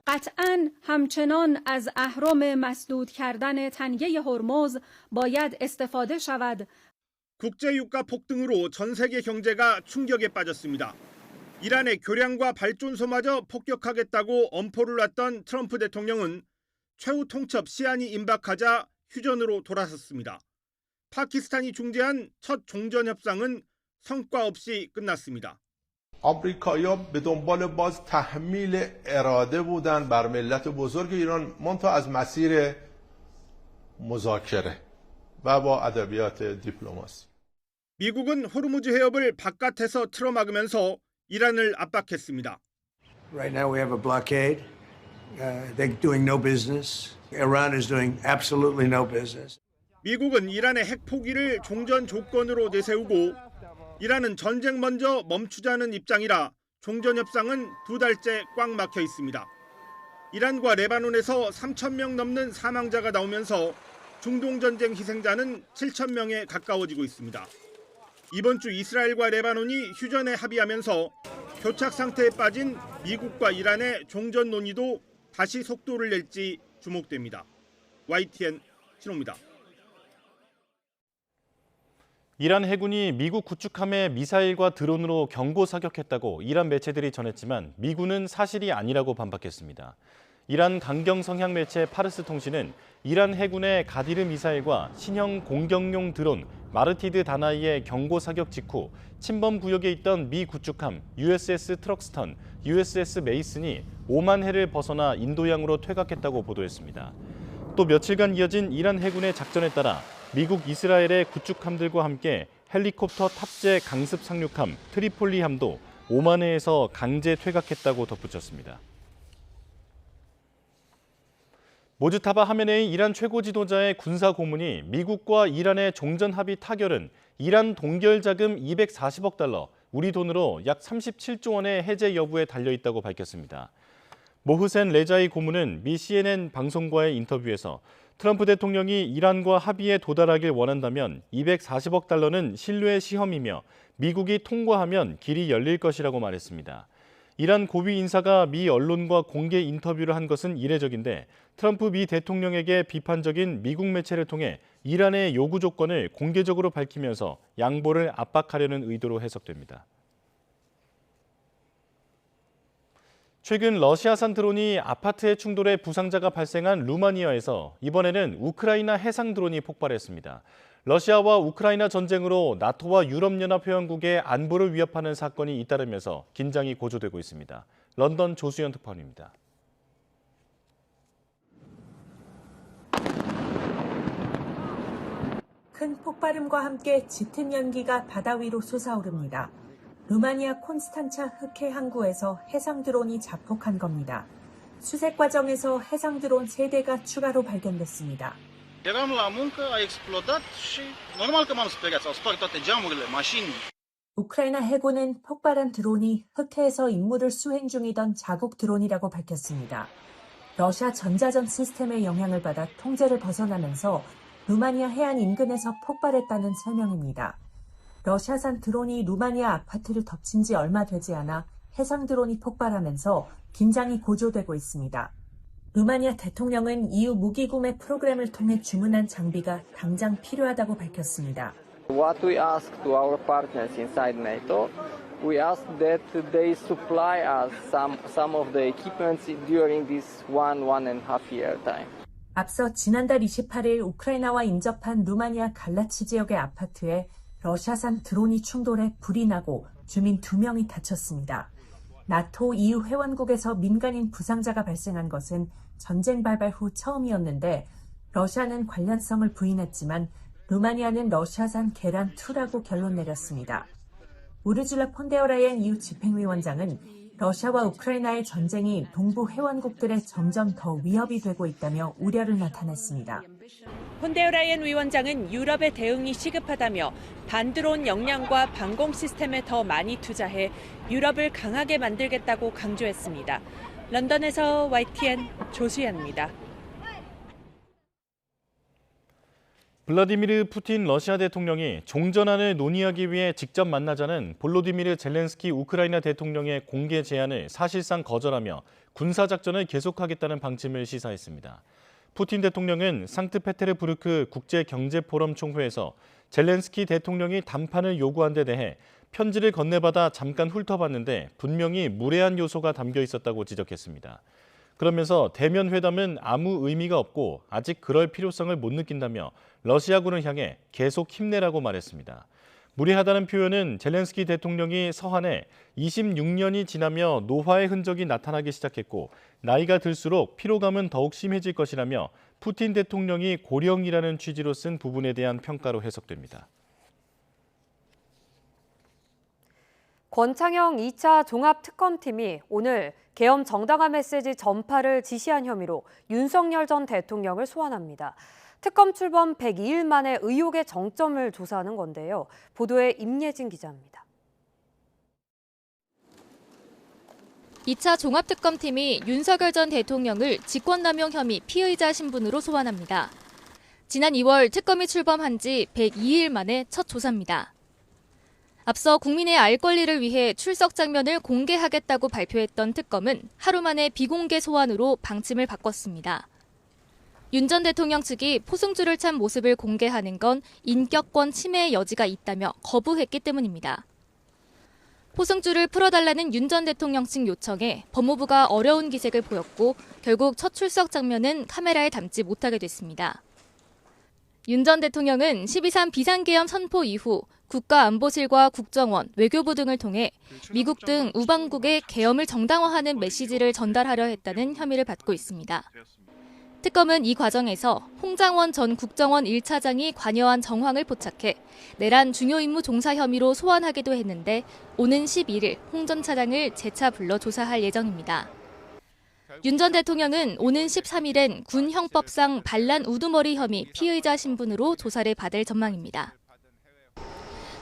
قطعاً همچنان از اهرم مسدود کردن تنگه هرمز باید استفاده شود. 국제 유가 폭등으로 전 세계 경제가 충격에 빠졌습니다. 이란의 교량과 발전소마저 폭격하겠다고 엄포를 놨던 트럼프 대통령은 최후 통첩 시한이 임박하자 휴전으로 돌아섰습니다. 파키스탄이 중재한 첫 종전 협상은 성과 없이 끝났습니다. آمریکایی‌ها به دنبال باز تحمیل اراده بودن بر ملت بزرگ ایران منتها از مسیر مذاکره و با ادبیات دیپلماسی. 미국은 호르무즈 해협을 바깥에서 틀어막으면서 이란을 압박했습니다. Right now we have a blockade. They're doing no business. Iran is doing absolutely no business. 미국은 이란의 핵 포기를 종전 조건으로 내세우고 이란은 전쟁 먼저 멈추자는 입장이라 종전 협상은 2달째 꽉 막혀 있습니다. 이란과 레바논에서 3,000명 넘는 사망자가 나오면서 중동 전쟁 희생자는 7,000명에 가까워지고 있습니다. 이번 주 이스라엘과 레바논이 휴전에 합의하면서 교착 상태에 빠진 미국과 이란의 종전 논의도 다시 속도를 낼지 주목됩니다. YTN 신호입니다. 이란 해군이 미국 구축함에 미사일과 드론으로 경고 사격했다고 이란 매체들이 전했지만 미군은 사실이 아니라고 반박했습니다. 이란 강경 성향 매체 파르스 통신은 이란 해군의 가디르 미사일과 신형 공격용 드론 마르티드 다나이의 경고 사격 직후 침범 구역에 있던 미 구축함 USS 트럭스턴, USS 메이슨이 오만해를 벗어나 인도양으로 퇴각했다고 보도했습니다. 또 며칠간 이어진 이란 해군의 작전에 따라 미국 이스라엘의 구축함들과 함께 헬리콥터 탑재 강습 상륙함 트리폴리함도 오만해에서 강제 퇴각했다고 덧붙였습니다. 모즈타바 하메네이 이란 최고 지도자의 군사 고문이 미국과 이란의 종전 합의 타결은 이란 동결 자금 240억 달러, 우리 돈으로 약 37조 원의 해제 여부에 달려 있다고 밝혔습니다. 모흐센 레자이 고문은 미 CNN 방송과의 인터뷰에서 트럼프 대통령이 이란과 합의에 도달하길 원한다면 240억 달러는 신뢰의 시험이며 미국이 통과하면 길이 열릴 것이라고 말했습니다. 이란 고위 인사가 미 언론과 공개 인터뷰를 한 것은 이례적인데 트럼프 미 대통령에게 비판적인 미국 매체를 통해 이란의 요구 조건을 공개적으로 밝히면서 양보를 압박하려는 의도로 해석됩니다. 최근 러시아산 드론이 아파트의 충돌에 부상자가 발생한 루마니아에서 이번에는 우크라이나 해상 드론이 폭발했습니다. 러시아와 우크라이나 전쟁으로 나토와 유럽연합 회원국의 안보를 위협하는 사건이 잇따르면서 긴장이 고조되고 있습니다. 런던 조수연 특파원입니다. 큰 폭발음과 함께 짙은 연기가 바다 위로 솟아오릅니다. 루마니아 콘스탄차 흑해 항구에서 해상 드론이 자폭한 겁니다. 수색 과정에서 해상 드론 3대가 추가로 발견됐습니다. Eram la muncă, a explodat și normal că m-am speriat, s-au spart toate geamurile, mașini. 우크라이나 해군은 폭발한 드론이 흑해에서 임무를 수행 중이던 자국 드론이라고 밝혔습니다. 러시아 전자전 시스템의 영향을 받아 통제를 벗어나면서 루마니아 해안 인근에서 폭발했다는 설명입니다. 러시아산 드론이 루마니아 아파트를 덮친 지 얼마 되지 않아 해상 드론이 폭발하면서 긴장이 고조되고 있습니다. 루마니아 대통령은 EU 무기 구매 프로그램을 통해 주문한 장비가 당장 필요하다고 밝혔습니다. What we ask to our partners inside NATO, we ask that they supply us some of the equipments during this one and a half year time. 앞서 지난달 28일 우크라이나와 인접한 루마니아 갈라치 지역의 아파트에 러시아산 드론이 충돌해 불이 나고 주민 2명이 다쳤습니다. 나토 EU 회원국에서 민간인 부상자가 발생한 것은 전쟁 발발 후 처음이었는데 러시아는 관련성을 부인했지만 루마니아는 러시아산 게란2라고 결론 내렸습니다. 우르줄라 폰데어라이엔 EU 집행위원장은 러시아와 우크라이나의 전쟁이 동부 회원국들에 점점 더 위협이 되고 있다며 우려를 나타냈습니다. 폰데어라이엔 위원장은 유럽의 대응이 시급하다며 반드론 역량과 방공 시스템에 더 많이 투자해 유럽을 강하게 만들겠다고 강조했습니다. 런던에서 YTN 조수연입니다. 블라디미르 푸틴 러시아 대통령이 종전안을 논의하기 위해 직접 만나자는 볼로디미르 젤렌스키 우크라이나 대통령의 공개 제안을 사실상 거절하며 군사작전을 계속하겠다는 방침을 시사했습니다. 푸틴 대통령은 상트페테르부르크 국제경제포럼 총회에서 젤렌스키 대통령이 담판을 요구한 데 대해 편지를 건네받아 잠깐 훑어봤는데 분명히 무례한 요소가 담겨 있었다고 지적했습니다. 그러면서 대면 회담은 아무 의미가 없고 아직 그럴 필요성을 못 느낀다며 러시아군을 향해 계속 힘내라고 말했습니다. 무리하다는 표현은 젤렌스키 대통령이 서한에 26년이 지나며 노화의 흔적이 나타나기 시작했고 나이가 들수록 피로감은 더욱 심해질 것이라며 푸틴 대통령이 고령이라는 취지로 쓴 부분에 대한 평가로 해석됩니다. 권창형 2차 종합특검팀이 오늘 계엄 정당화 메시지 전파를 지시한 혐의로 윤석열 전 대통령을 소환합니다. 특검 출범 102일 만에 의혹의 정점을 조사하는 건데요. 보도에 임예진 기자입니다. 2차 종합특검팀이 윤석열 전 대통령을 직권남용 혐의 피의자 신분으로 소환합니다. 지난 2월 특검이 출범한 지 102일 만에 첫 조사입니다. 앞서 국민의 알 권리를 위해 출석 장면을 공개하겠다고 발표했던 특검은 하루 만에 비공개 소환으로 방침을 바꿨습니다. 윤 전 대통령 측이 포승줄을 찬 모습을 공개하는 건 인격권 침해의 여지가 있다며 거부했기 때문입니다. 포승줄을 풀어달라는 윤 전 대통령 측 요청에 법무부가 어려운 기색을 보였고 결국 첫 출석 장면은 카메라에 담지 못하게 됐습니다. 윤 전 대통령은 12.3 비상계엄 선포 이후 국가안보실과 국정원, 외교부 등을 통해 미국 등 우방국에 계엄을 정당화하는 메시지를 전달하려 했다는 혐의를 받고 있습니다. 특검은 이 과정에서 홍장원 전 국정원 1차장이 관여한 정황을 포착해 내란 중요 임무 종사 혐의로 소환하기도 했는데 오는 11일 홍 전 차장을 재차 불러 조사할 예정입니다. 윤 전 대통령은 오는 13일엔 군 형법상 반란 우두머리 혐의 피의자 신분으로 조사를 받을 전망입니다.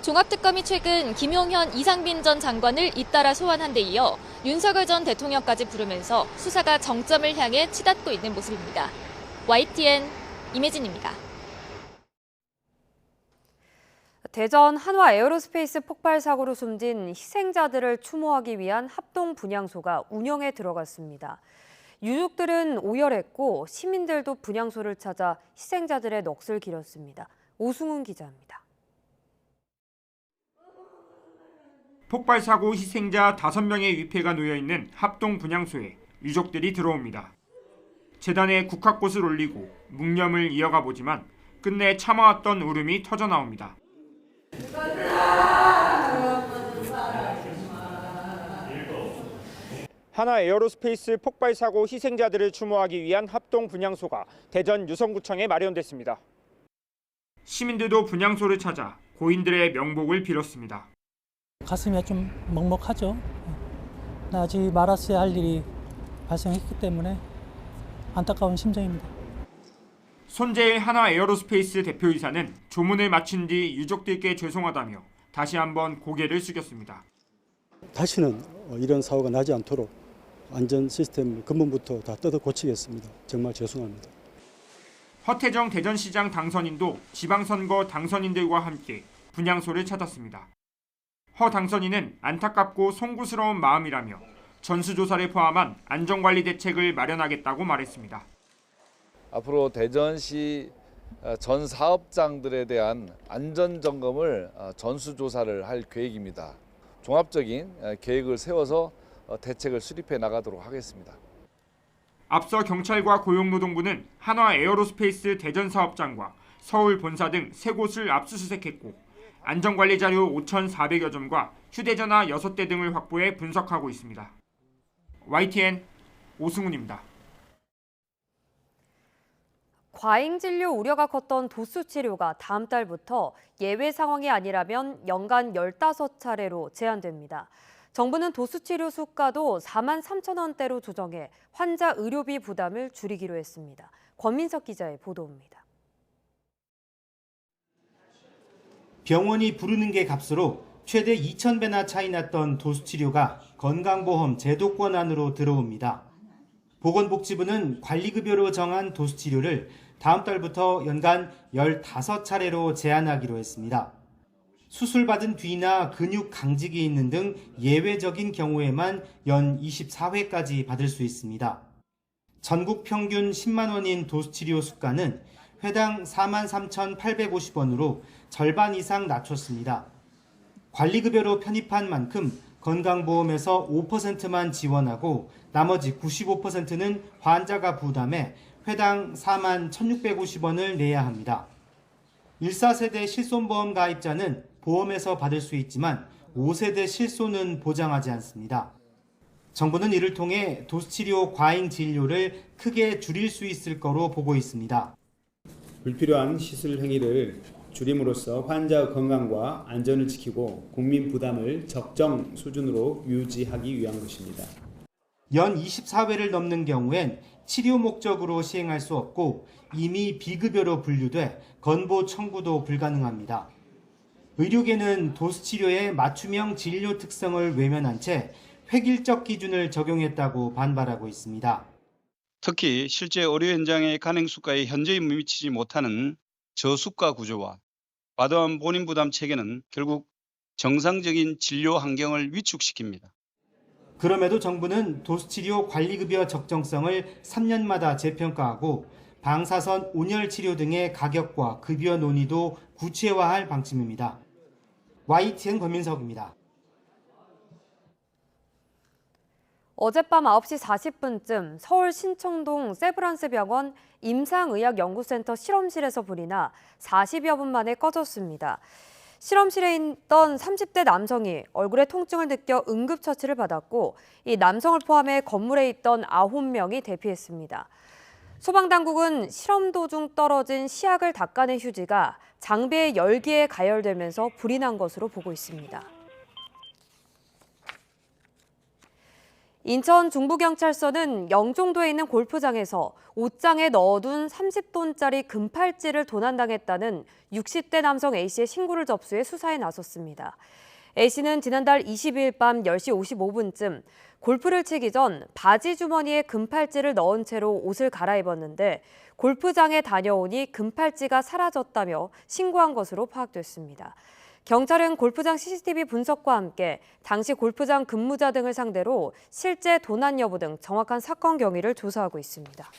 종합특검이 최근 김용현, 이상빈 전 장관을 잇따라 소환한 데 이어 윤석열 전 대통령까지 부르면서 수사가 정점을 향해 치닫고 있는 모습입니다. YTN 임혜진입니다. 대전 한화 에어로스페이스 폭발 사고로 숨진 희생자들을 추모하기 위한 합동 분향소가 운영에 들어갔습니다. 유족들은 오열했고 시민들도 분향소를 찾아 희생자들의 넋을 기렸습니다. 오승훈 기자입니다. 폭발 사고 희생자 5명의 위패가 놓여있는 합동 분향소에 유족들이 들어옵니다. 재단에 국화꽃을 올리고 묵념을 이어가 보지만 끝내 참아왔던 울음이 터져나옵니다. 하나 에어로스페이스 폭발 사고 희생자들을 추모하기 위한 합동 분향소가 대전 유성구청에 마련됐습니다. 시민들도 분향소를 찾아 고인들의 명복을 빌었습니다. 가슴이 좀 먹먹하죠. 아직 말았어야 할 일이 발생했기 때문에 안타까운 심정입니다. 손재일 하나 에어로스페이스 대표이사는 조문을 마친 뒤 유족들께 죄송하다며 다시 한번 고개를 숙였습니다. 다시는 이런 사고가 나지 않도록 안전 시스템 근본부터 다 뜯어 고치겠습니다. 정말 죄송합니다. 허태정 대전시장 당선인도 지방선거 당선인들과 함께 분향소를 찾았습니다. 허 당선인은 안타깝고 송구스러운 마음이라며 전수조사를 포함한 안전관리 대책을 마련하겠다고 말했습니다. 앞으로 대전시 전 사업장들에 대한 안전점검을 전수조사를 할 계획입니다. 종합적인 계획을 세워서 대책을 수립해 나가도록 하겠습니다. 앞서 경찰과 고용노동부는 한화 에어로스페이스 대전 사업장과 서울 본사 등 3곳을 압수수색했고 안전관리 자료 5,400여 점과 휴대전화 6대 등을 확보해 분석하고 있습니다. YTN 오승훈입니다. 과잉 진료 우려가 컸던 도수 치료가 다음 달부터 예외 상황이 아니라면 연간 15차례로 제한됩니다. 정부는 도수 치료 수가도 43,000원대로 조정해 환자 의료비 부담을 줄이기로 했습니다. 권민석 기자의 보도입니다. 병원이 부르는 게 값으로 최대 2,000배나 차이 났던 도수 치료가 건강보험 제도권 안으로 들어옵니다. 보건복지부는 관리급여로 정한 도수 치료를 다음 달부터 연간 15차례로 제한하기로 했습니다. 수술받은 뒤나 근육 강직이 있는 등 예외적인 경우에만 연 24회까지 받을 수 있습니다. 전국 평균 10만 원인 도수치료 수가는 회당 43,850원으로 절반 이상 낮췄습니다. 관리급여로 편입한 만큼 건강보험에서 5%만 지원하고 나머지 95%는 환자가 부담해 회당 4만 1,650원을 내야 합니다. 1,4세대 실손보험 가입자는 보험에서 받을 수 있지만 5세대 실손은 보장하지 않습니다. 정부는 이를 통해 도수치료 과잉 진료를 크게 줄일 수 있을 거로 보고 있습니다. 불필요한 시술 행위를 줄임으로써 환자 건강과 안전을 지키고 국민 부담을 적정 수준으로 유지하기 위한 것입니다. 연 24회를 넘는 경우엔 치료 목적으로 시행할 수 없고 이미 비급여로 분류돼 건보 청구도 불가능합니다. 의료계는 도수치료의 맞춤형 진료 특성을 외면한 채 획일적 기준을 적용했다고 반발하고 있습니다. 특히 실제 의료 현장의 간행수가에 현저히 미치지 못하는 저수가 구조와 과도한 본인 부담 체계는 결국 정상적인 진료 환경을 위축시킵니다. 그럼에도 정부는 도수치료 관리급여 적정성을 3년마다 재평가하고 방사선 온열 치료 등의 가격과 급여 논의도 구체화할 방침입니다. YTN 권민석입니다. 어젯밤 9시 40분쯤 서울 신청동 세브란스 병원 임상의학연구센터 실험실에서 불이 나 40여 분 만에 꺼졌습니다. 실험실에 있던 30대 남성이 얼굴에 통증을 느껴 응급처치를 받았고 이 남성을 포함해 건물에 있던 9명이 대피했습니다. 소방당국은 실험 도중 떨어진 시약을 닦아낸 휴지가 장비의 열기에 가열되면서 불이 난 것으로 보고 있습니다. 인천 중부경찰서는 영종도에 있는 골프장에서 옷장에 넣어둔 30돈짜리 금팔찌를 도난당했다는 60대 남성 A씨의 신고를 접수해 수사에 나섰습니다. A씨는 지난달 22일 밤 10시 55분쯤 골프를 치기 전 바지 주머니에 금팔찌를 넣은 채로 옷을 갈아입었는데 골프장에 다녀오니 금팔찌가 사라졌다며 신고한 것으로 파악됐습니다. 경찰은 골프장 CCTV 분석과 함께 당시 골프장 근무자 등을 상대로 실제 도난 여부 등 정확한 사건 경위를 조사하고 있습니다.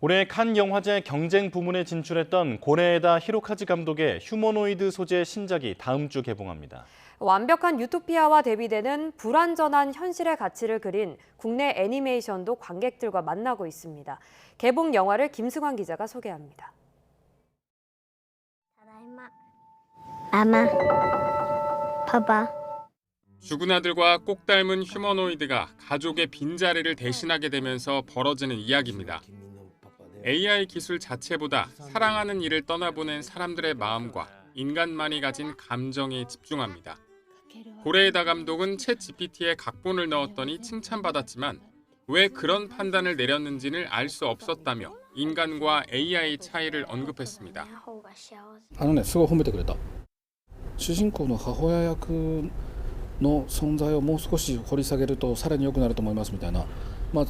올해 칸 영화제 경쟁 부문에 진출했던 고레에다 히로카즈 감독의 휴머노이드 소재 신작이 다음 주 개봉합니다. 완벽한 유토피아와 대비되는 불완전한 현실의 가치를 그린 국내 애니메이션도 관객들과 만나고 있습니다. 개봉 영화를 김승환 기자가 소개합니다. 마마, 봐봐. 죽은 아들과 꼭 닮은 휴머노이드가 가족의 빈자리를 대신하게 되면서 벌어지는 이야기입니다. AI 기술 자체보다 사랑하는 일을 떠나보낸 사람들의 마음과 인간만이 가진 감정에 집중합니다. 고레에다 감독은 챗 GPT에 각본을 넣었더니 칭찬받았지만 왜 그런 판단을 내렸는지는 알 수 없었다며 인간과 AI 차이를 언급했습니다. すごい褒めてくれた。主人公の母親役の存在をもう少し掘り下げるとさらに良くなると思いますみたいな、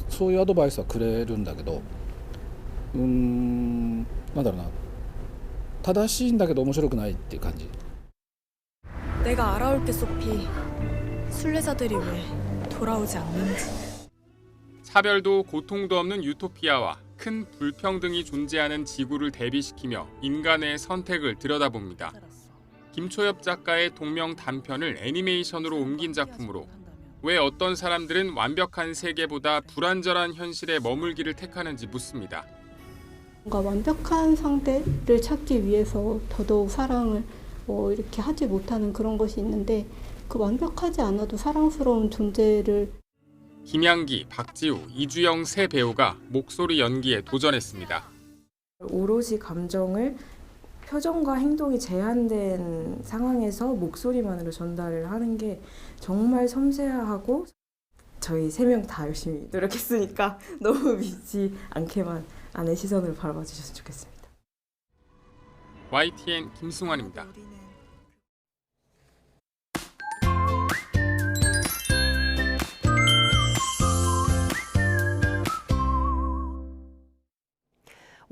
そういうアドバイスはくれるんだけど、なんだろうな、正しいんだけど面白くないっていう感じ。 내가 알아올게 소피. 순례자들이 왜 돌아오지 않는지. 차별도 고통도 없는 유토피아와 큰 불평등이 존재하는 지구를 대비시키며 인간의 선택을 들여다봅니다. 김초엽 작가의 동명 단편을 애니메이션으로 옮긴 작품으로 왜 어떤 사람들은 완벽한 세계보다 불완전한 현실에 머물기를 택하는지 묻습니다. 뭔가 완벽한 상대를 찾기 위해서 더더욱 사랑을 이렇게 하지 못하는 그런 것이 있는데 그 완벽하지 않아도 사랑스러운 존재를 김양기, 박지우, 이주영 세 배우가 목소리 연기에 도전했습니다. 오로지 감정을 표정과 행동이 제한된 상황에서 목소리만으로 전달을 하는 게 정말 섬세하고 저희 3명 다 열심히 노력했으니까 너무 믿지 않게만 안의 시선으로 바라봐 주셨으면 좋겠습니다. YTN 김승환입니다.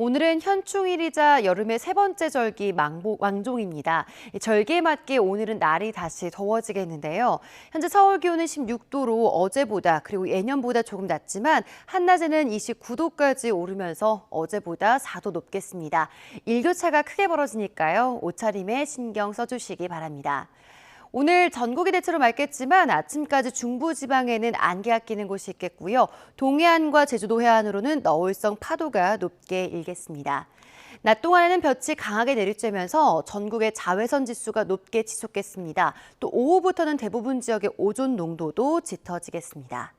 오늘은 현충일이자 여름의 세 번째 절기 왕종입니다. 절기에 맞게 오늘은 날이 다시 더워지겠는데요. 현재 서울 기온은 16도로 어제보다 그리고 예년보다 조금 낮지만 한낮에는 29도까지 오르면서 어제보다 4도 높겠습니다. 일교차가 크게 벌어지니까요. 옷차림에 신경 써주시기 바랍니다. 오늘 전국이 대체로 맑겠지만 아침까지 중부지방에는 안개가 끼는 곳이 있겠고요. 동해안과 제주도 해안으로는 너울성 파도가 높게 일겠습니다. 낮 동안에는 볕이 강하게 내리쬐면서 전국의 자외선 지수가 높게 지속겠습니다. 또 오후부터는 대부분 지역의 오존 농도도 짙어지겠습니다.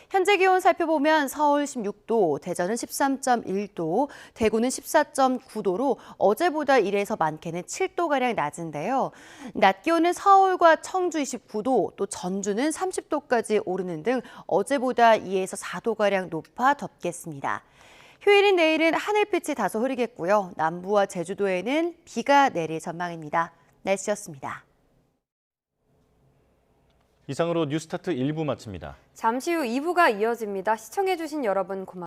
현재 기온 살펴보면 서울 16도, 대전은 13.1도, 대구는 14.9도로 어제보다 1에서 많게는 7도가량 낮은데요. 낮 기온은 서울과 청주 29도, 또 전주는 30도까지 오르는 등 어제보다 2에서 4도가량 높아 덥겠습니다. 휴일인 내일은 하늘빛이 다소 흐리겠고요. 남부와 제주도에는 비가 내릴 전망입니다. 날씨였습니다. 이상으로 뉴스타트 1부 마칩니다. 잠시 후 2부가 이어집니다. 시청해주신 여러분 고맙습니다.